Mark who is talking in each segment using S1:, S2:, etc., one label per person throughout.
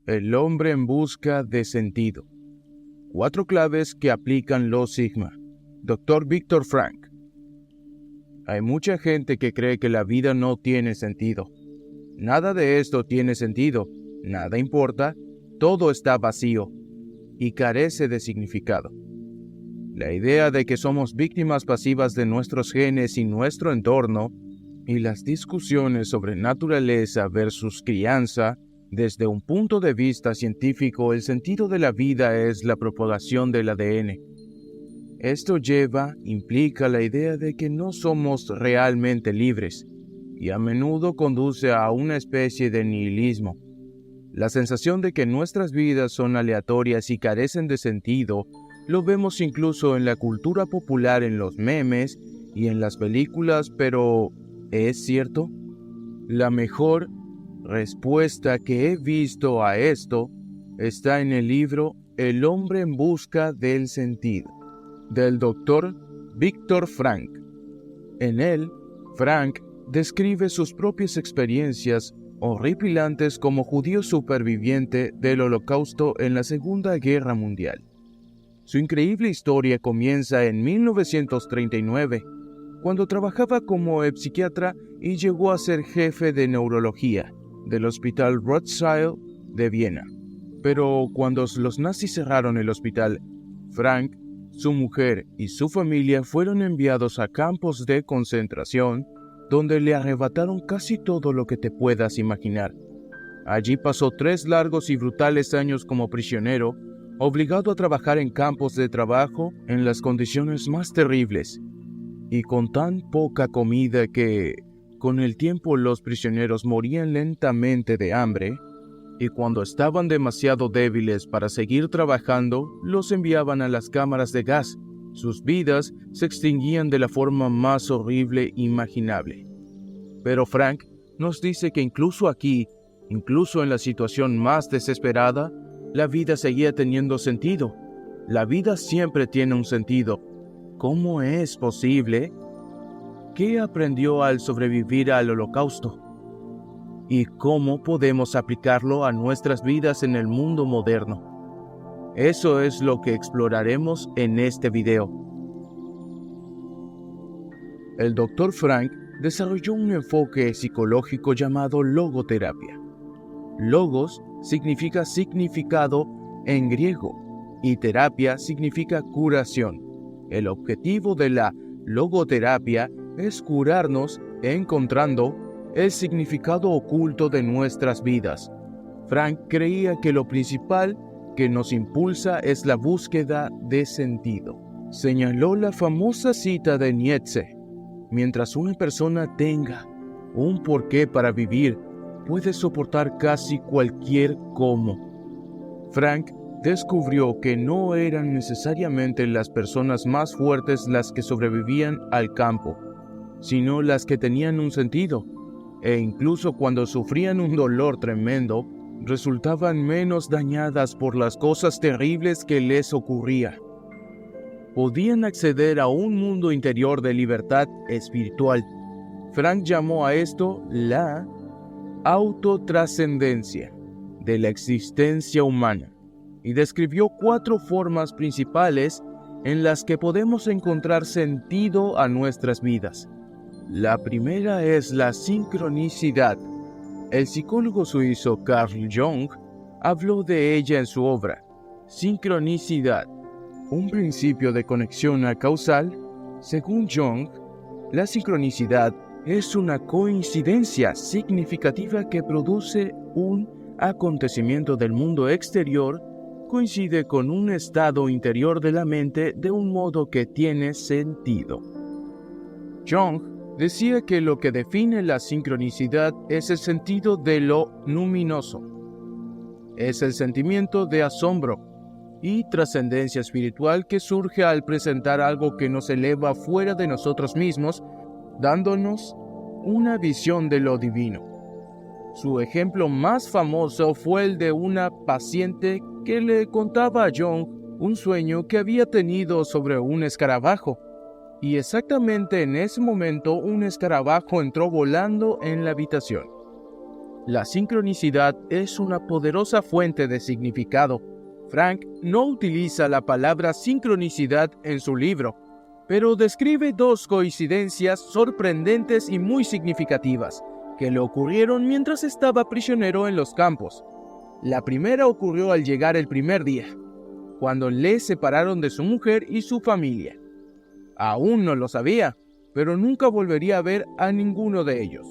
S1: El hombre en busca de sentido. 4 claves que aplican los Sigma. Dr. Viktor Frankl. Hay mucha gente que cree que la vida no tiene sentido. Nada de esto tiene sentido, nada importa, todo está vacío y carece de significado. La idea de que somos víctimas pasivas de nuestros genes y nuestro entorno, y las discusiones sobre naturaleza versus crianza, desde un punto de vista científico, el sentido de la vida es la propagación del ADN. Esto implica la idea de que no somos realmente libres, y a menudo conduce a una especie de nihilismo. La sensación de que nuestras vidas son aleatorias y carecen de sentido, lo vemos incluso en la cultura popular, en los memes y en las películas, pero ¿es cierto? La mejor respuesta que he visto a esto está en el libro El hombre en busca del sentido, del Dr. Viktor Frankl. En él, Frankl describe sus propias experiencias horripilantes como judío superviviente del Holocausto en la Segunda Guerra Mundial. Su increíble historia comienza en 1939, cuando trabajaba como psiquiatra y llegó a ser jefe de neurología del Hospital Rothschild de Viena. Pero cuando los nazis cerraron el hospital, Frankl, su mujer y su familia fueron enviados a campos de concentración donde le arrebataron casi todo lo que te puedas imaginar. Allí pasó 3 largos y brutales años como prisionero, obligado a trabajar en campos de trabajo en las condiciones más terribles, y con tan poca comida que, con el tiempo, los prisioneros morían lentamente de hambre, y cuando estaban demasiado débiles para seguir trabajando, los enviaban a las cámaras de gas. Sus vidas se extinguían de la forma más horrible imaginable. Pero Frankl nos dice que incluso aquí, incluso en la situación más desesperada, la vida seguía teniendo sentido. La vida siempre tiene un sentido. ¿Cómo es posible? ¿Qué aprendió al sobrevivir al Holocausto? ¿Y cómo podemos aplicarlo a nuestras vidas en el mundo moderno? Eso es lo que exploraremos en este video. El Dr. Frankl desarrolló un enfoque psicológico llamado logoterapia. Logos significa significado en griego y terapia significa curación. El objetivo de la logoterapia es curarnos encontrando el significado oculto de nuestras vidas. Frankl creía que lo principal que nos impulsa es la búsqueda de sentido. Señaló la famosa cita de Nietzsche: mientras una persona tenga un porqué para vivir, puede soportar casi cualquier cómo. Frankl descubrió que no eran necesariamente las personas más fuertes las que sobrevivían al campo, sino las que tenían un sentido, e incluso cuando sufrían un dolor tremendo, resultaban menos dañadas por las cosas terribles que les ocurría. Podían acceder a un mundo interior de libertad espiritual. Frankl llamó a esto la autotrascendencia de la existencia humana y describió 4 formas principales en las que podemos encontrar sentido a nuestras vidas. La primera es la sincronicidad. El psicólogo suizo Carl Jung habló de ella en su obra Sincronicidad, un principio de conexión causal. Según Jung, la sincronicidad es una coincidencia significativa que produce un acontecimiento del mundo exterior, coincide con un estado interior de la mente de un modo que tiene sentido. Jung decía que lo que define la sincronicidad es el sentido de lo luminoso. Es el sentimiento de asombro y trascendencia espiritual que surge al presentar algo que nos eleva fuera de nosotros mismos, dándonos una visión de lo divino. Su ejemplo más famoso fue el de una paciente que le contaba a Jung un sueño que había tenido sobre un escarabajo, y exactamente en ese momento un escarabajo entró volando en la habitación. La sincronicidad es una poderosa fuente de significado. Frank no utiliza la palabra sincronicidad en su libro, pero describe dos coincidencias sorprendentes y muy significativas que le ocurrieron mientras estaba prisionero en los campos. La primera ocurrió al llegar el primer día, cuando le separaron de su mujer y su familia. Aún no lo sabía, pero nunca volvería a ver a ninguno de ellos.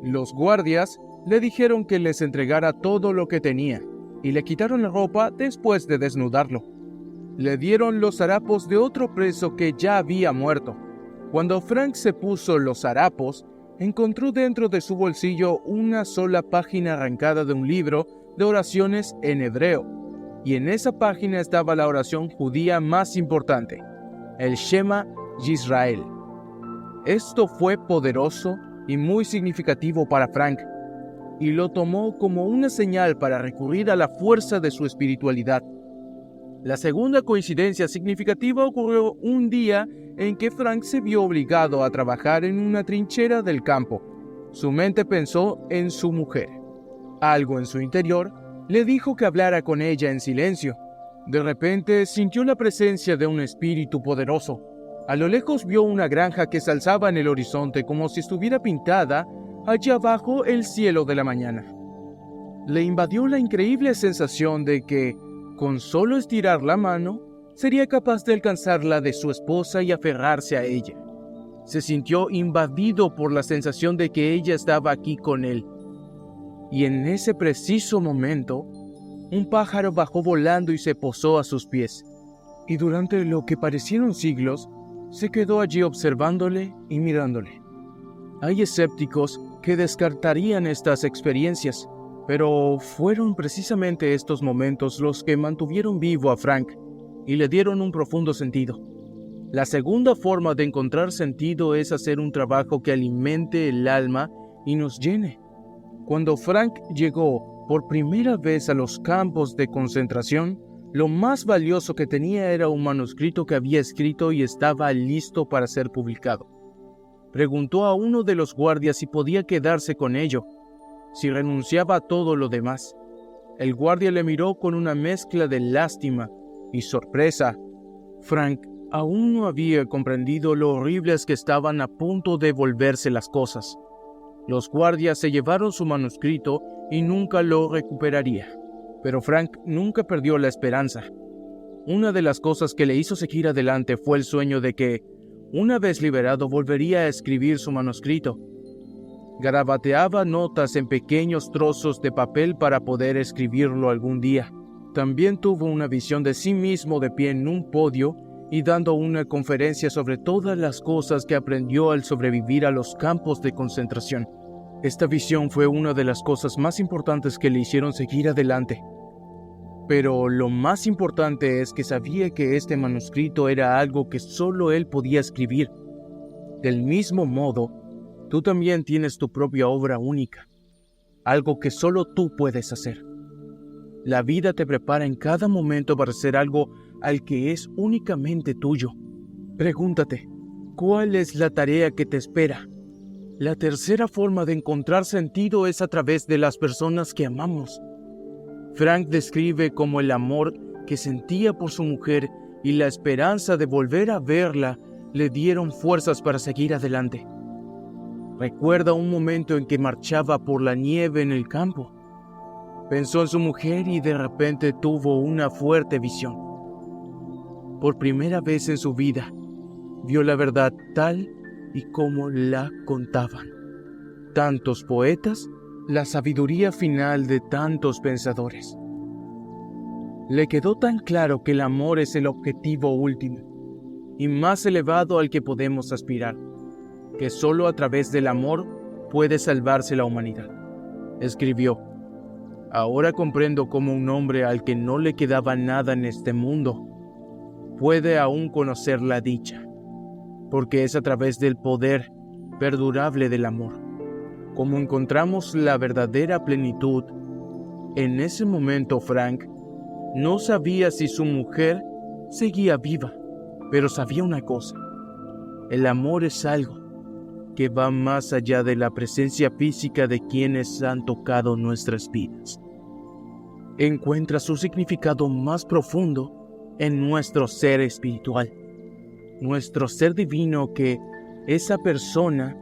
S1: Los guardias le dijeron que les entregara todo lo que tenía y le quitaron la ropa después de desnudarlo. Le dieron los harapos de otro preso que ya había muerto. Cuando Frank se puso los harapos, encontró dentro de su bolsillo una sola página arrancada de un libro de oraciones en hebreo, y en esa página estaba la oración judía más importante, el Shema Yisrael. Esto fue poderoso y muy significativo para Frank, y lo tomó como una señal para recurrir a la fuerza de su espiritualidad. La segunda coincidencia significativa ocurrió un día en que Frank se vio obligado a trabajar en una trinchera del campo. Su mente pensó en su mujer. Algo en su interior le dijo que hablara con ella en silencio. De repente sintió la presencia de un espíritu poderoso. A lo lejos vio una granja que se alzaba en el horizonte como si estuviera pintada allá abajo el cielo de la mañana. Le invadió la increíble sensación de que, con solo estirar la mano, sería capaz de alcanzar la de su esposa y aferrarse a ella. Se sintió invadido por la sensación de que ella estaba aquí con él. Y en ese preciso momento, un pájaro bajó volando y se posó a sus pies. Y durante lo que parecieron siglos, se quedó allí observándole y mirándole. Hay escépticos que descartarían estas experiencias, pero fueron precisamente estos momentos los que mantuvieron vivo a Frank y le dieron un profundo sentido. La segunda forma de encontrar sentido es hacer un trabajo que alimente el alma y nos llene. Cuando Frank llegó por primera vez a los campos de concentración, lo más valioso que tenía era un manuscrito que había escrito y estaba listo para ser publicado. Preguntó a uno de los guardias si podía quedarse con ello, si renunciaba a todo lo demás. El guardia le miró con una mezcla de lástima y sorpresa. Frank aún no había comprendido lo horribles que estaban a punto de volverse las cosas. Los guardias se llevaron su manuscrito y nunca lo recuperaría. Pero Frank nunca perdió la esperanza. Una de las cosas que le hizo seguir adelante fue el sueño de que, una vez liberado, volvería a escribir su manuscrito. Garabateaba notas en pequeños trozos de papel para poder escribirlo algún día. También tuvo una visión de sí mismo de pie en un podio y dando una conferencia sobre todas las cosas que aprendió al sobrevivir a los campos de concentración. Esta visión fue una de las cosas más importantes que le hicieron seguir adelante. Pero lo más importante es que sabía que este manuscrito era algo que solo él podía escribir. Del mismo modo, tú también tienes tu propia obra única, algo que solo tú puedes hacer. La vida te prepara en cada momento para hacer algo al que es únicamente tuyo. Pregúntate, ¿cuál es la tarea que te espera? La tercera forma de encontrar sentido es a través de las personas que amamos. Frank describe cómo el amor que sentía por su mujer y la esperanza de volver a verla le dieron fuerzas para seguir adelante. Recuerda un momento en que marchaba por la nieve en el campo. Pensó en su mujer y de repente tuvo una fuerte visión. Por primera vez en su vida, vio la verdad tal y como la contaban tantos poetas, la sabiduría final de tantos pensadores. Le quedó tan claro que el amor es el objetivo último y más elevado al que podemos aspirar, que solo a través del amor puede salvarse la humanidad. Escribió: ahora comprendo cómo un hombre al que no le quedaba nada en este mundo puede aún conocer la dicha, porque es a través del poder perdurable del amor como encontramos la verdadera plenitud. En ese momento Frank no sabía si su mujer seguía viva, pero sabía una cosa: el amor es algo que va más allá de la presencia física de quienes han tocado nuestras vidas. Encuentra su significado más profundo en nuestro ser espiritual, nuestro ser divino, que esa persona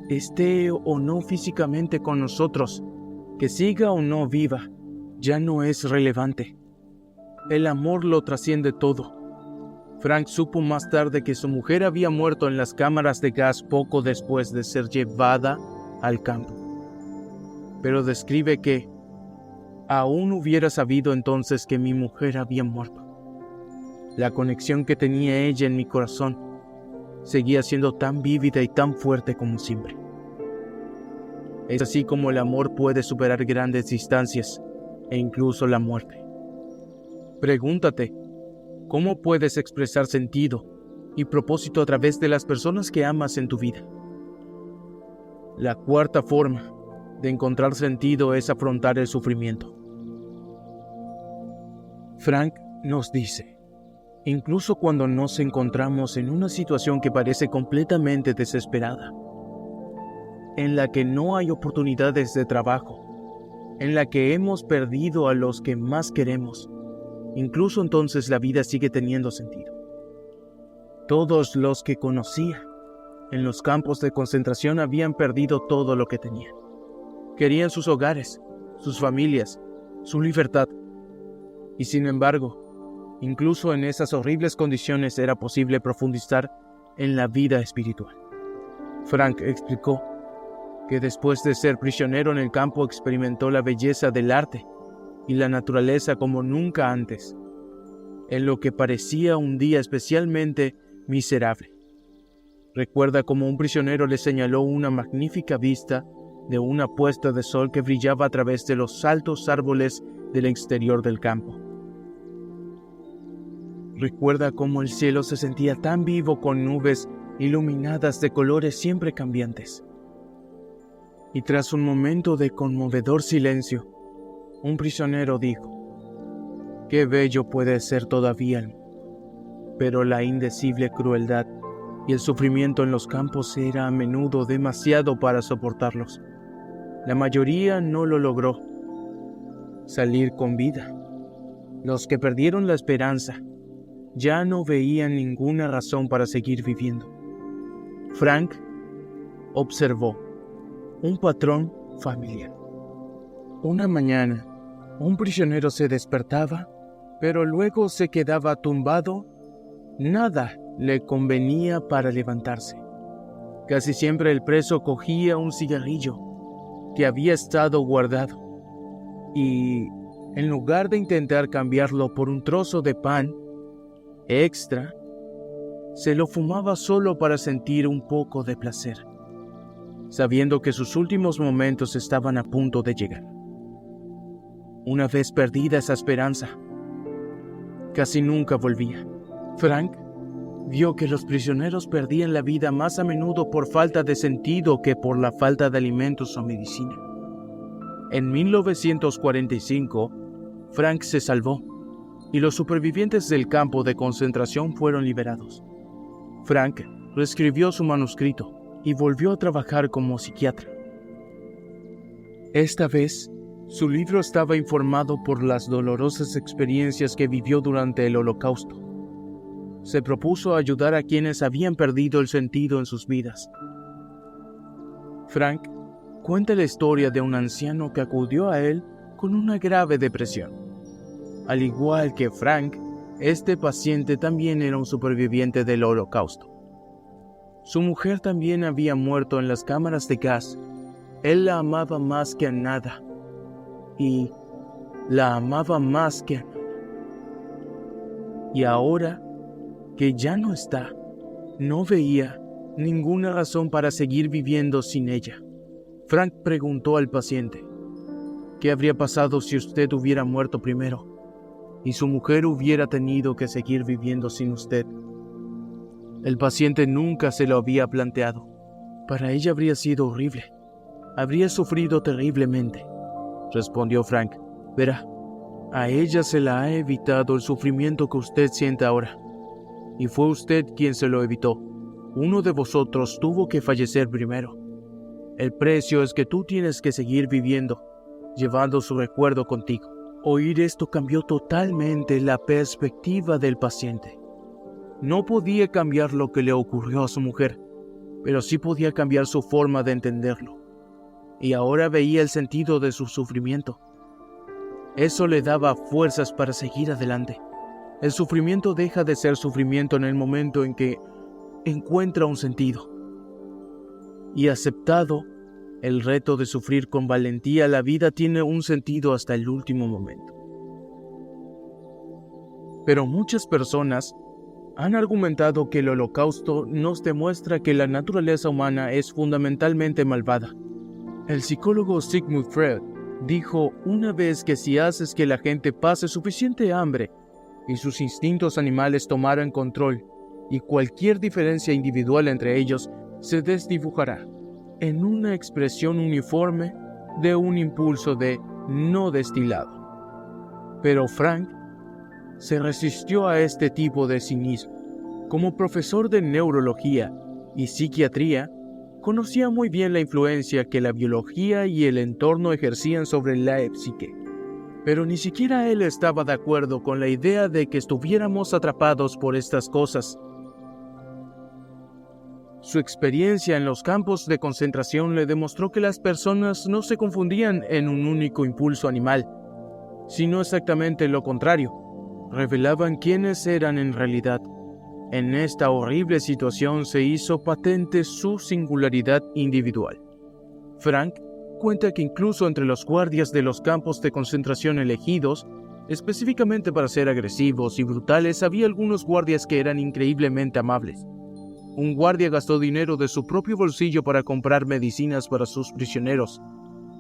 S1: esté o no físicamente con nosotros, que siga o no viva, ya no es relevante. El amor lo trasciende todo. Frank supo más tarde que su mujer había muerto en las cámaras de gas poco después de ser llevada al campo. Pero describe que aún hubiera sabido entonces que mi mujer había muerto. La conexión que tenía ella en mi corazón seguía siendo tan vívida y tan fuerte como siempre. Es así como el amor puede superar grandes distancias e incluso la muerte. Pregúntate, ¿cómo puedes expresar sentido y propósito a través de las personas que amas en tu vida? La cuarta forma de encontrar sentido es afrontar el sufrimiento. Frank nos dice, incluso cuando nos encontramos en una situación que parece completamente desesperada, en la que no hay oportunidades de trabajo, en la que hemos perdido a los que más queremos, incluso entonces la vida sigue teniendo sentido. Todos los que conocía en los campos de concentración habían perdido todo lo que tenían. Querían sus hogares, sus familias, su libertad. Y sin embargo, incluso en esas horribles condiciones era posible profundizar en la vida espiritual. Frank explicó que después de ser prisionero en el campo experimentó la belleza del arte y la naturaleza como nunca antes, en lo que parecía un día especialmente miserable. Recuerda cómo un prisionero le señaló una magnífica vista de una puesta de sol que brillaba a través de los altos árboles del exterior del campo. Recuerda cómo el cielo se sentía tan vivo con nubes iluminadas de colores siempre cambiantes. Y tras un momento de conmovedor silencio, un prisionero dijo, «Qué bello puede ser todavía el mundo», pero la indecible crueldad y el sufrimiento en los campos era a menudo demasiado para soportarlos. La mayoría no lo logró salir con vida. Los que perdieron la esperanza ya no veían ninguna razón para seguir viviendo. Frank observó un patrón familiar. Una mañana, un prisionero se despertaba, pero luego se quedaba tumbado. Nada le convenía para levantarse. Casi siempre el preso cogía un cigarrillo que había estado guardado y, en lugar de intentar cambiarlo por un trozo de pan extra, se lo fumaba solo para sentir un poco de placer, sabiendo que sus últimos momentos estaban a punto de llegar. Una vez perdida esa esperanza, casi nunca volvía. Frank vio que los prisioneros perdían la vida más a menudo por falta de sentido que por la falta de alimentos o medicina. En 1945, Frank se salvó y los supervivientes del campo de concentración fueron liberados. Frank reescribió su manuscrito y volvió a trabajar como psiquiatra. Esta vez, su libro estaba informado por las dolorosas experiencias que vivió durante el Holocausto. Se propuso ayudar a quienes habían perdido el sentido en sus vidas. Frank cuenta la historia de un anciano que acudió a él con una grave depresión. Al igual que Frank, este paciente también era un superviviente del Holocausto. Su mujer también había muerto en las cámaras de gas. Él la amaba más que a nada. Y la amaba más que a nada. Y ahora que ya no está, no veía ninguna razón para seguir viviendo sin ella. Frank preguntó al paciente, ¿qué habría pasado si usted hubiera muerto primero y su mujer hubiera tenido que seguir viviendo sin usted? El paciente nunca se lo había planteado. Para ella habría sido horrible. Habría sufrido terriblemente, respondió Frank. Verá, a ella se la ha evitado el sufrimiento que usted siente ahora. Y fue usted quien se lo evitó. uno de vosotros tuvo que fallecer primero. El precio es que tú tienes que seguir viviendo, llevando su recuerdo contigo. Oír esto cambió totalmente la perspectiva del paciente. No podía cambiar lo que le ocurrió a su mujer, pero sí podía cambiar su forma de entenderlo. Y ahora veía el sentido de su sufrimiento. Eso le daba fuerzas para seguir adelante. El sufrimiento deja de ser sufrimiento en el momento en que encuentra un sentido. Y aceptado el reto de sufrir con valentía, la vida tiene un sentido hasta el último momento. Pero muchas personas han argumentado que el Holocausto nos demuestra que la naturaleza humana es fundamentalmente malvada. El psicólogo Sigmund Freud dijo una vez que si haces que la gente pase suficiente hambre y sus instintos animales tomaran control, y cualquier diferencia individual entre ellos se desdibujará en una expresión uniforme de un impulso de no destilado. Pero Frank se resistió a este tipo de cinismo. Como profesor de neurología y psiquiatría, conocía muy bien la influencia que la biología y el entorno ejercían sobre la psique. Pero ni siquiera él estaba de acuerdo con la idea de que estuviéramos atrapados por estas cosas. Su experiencia en los campos de concentración le demostró que las personas no se confundían en un único impulso animal, sino exactamente lo contrario. Revelaban quiénes eran en realidad. En esta horrible situación se hizo patente su singularidad individual. Frank cuenta que incluso entre los guardias de los campos de concentración elegidos, específicamente para ser agresivos y brutales, había algunos guardias que eran increíblemente amables. Un guardia gastó dinero de su propio bolsillo para comprar medicinas para sus prisioneros.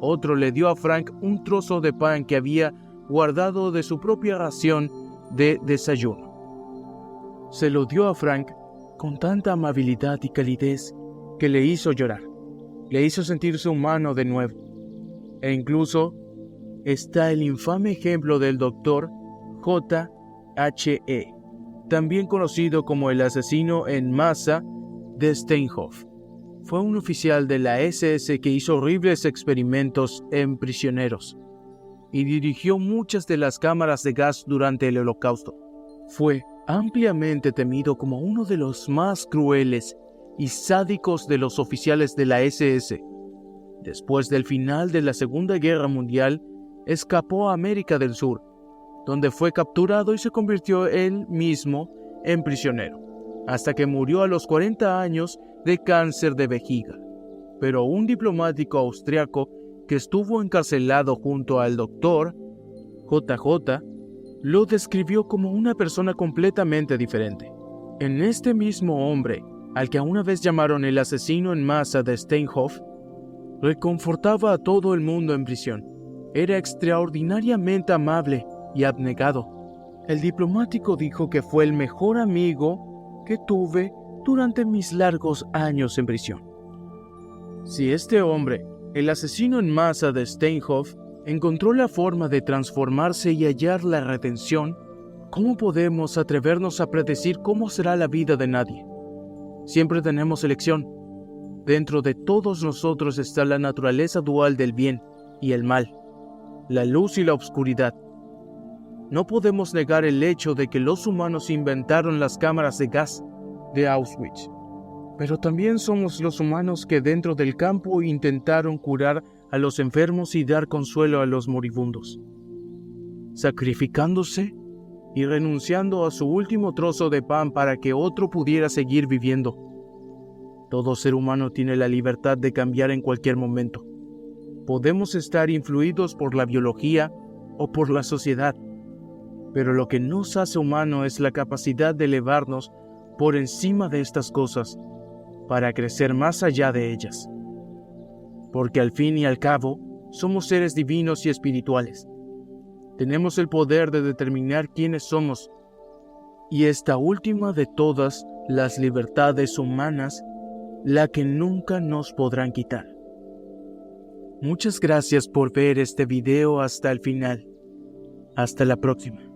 S1: Otro le dio a Frank un trozo de pan que había guardado de su propia ración de desayuno. Se lo dio a Frank con tanta amabilidad y calidez que le hizo llorar. Le hizo sentirse humano de nuevo. E incluso está el infame ejemplo del doctor J.H.E., también conocido como el asesino en masa de Steinhoff. Fue un oficial de la SS que hizo horribles experimentos en prisioneros y dirigió muchas de las cámaras de gas durante el Holocausto. Fue ampliamente temido como uno de los más crueles y sádicos de los oficiales de la SS. Después del final de la Segunda Guerra Mundial, escapó a América del Sur, donde fue capturado y se convirtió él mismo en prisionero, hasta que murió a los 40 años de cáncer de vejiga. Pero un diplomático austriaco que estuvo encarcelado junto al doctor JJ lo describió como una persona completamente diferente. En este mismo hombre, al que una vez llamaron el asesino en masa de Steinhoff, reconfortaba a todo el mundo en prisión. Era extraordinariamente amable y abnegado. El diplomático dijo que fue el mejor amigo que tuve durante mis largos años en prisión. Si este hombre, el asesino en masa de Steinhoff, encontró la forma de transformarse y hallar la redención, ¿cómo podemos atrevernos a predecir cómo será la vida de nadie? Siempre tenemos elección. Dentro de todos nosotros está la naturaleza dual del bien y el mal, la luz y la oscuridad. No podemos negar el hecho de que los humanos inventaron las cámaras de gas de Auschwitz, pero también somos los humanos que dentro del campo intentaron curar a los enfermos y dar consuelo a los moribundos, sacrificándose y renunciando a su último trozo de pan para que otro pudiera seguir viviendo. Todo ser humano tiene la libertad de cambiar en cualquier momento. Podemos estar influidos por la biología o por la sociedad, pero lo que nos hace humano es la capacidad de elevarnos por encima de estas cosas para crecer más allá de ellas. Porque al fin y al cabo, somos seres divinos y espirituales. Tenemos el poder de determinar quiénes somos, y esta última de todas las libertades humanas, la que nunca nos podrán quitar. Muchas gracias por ver este video hasta el final. Hasta la próxima.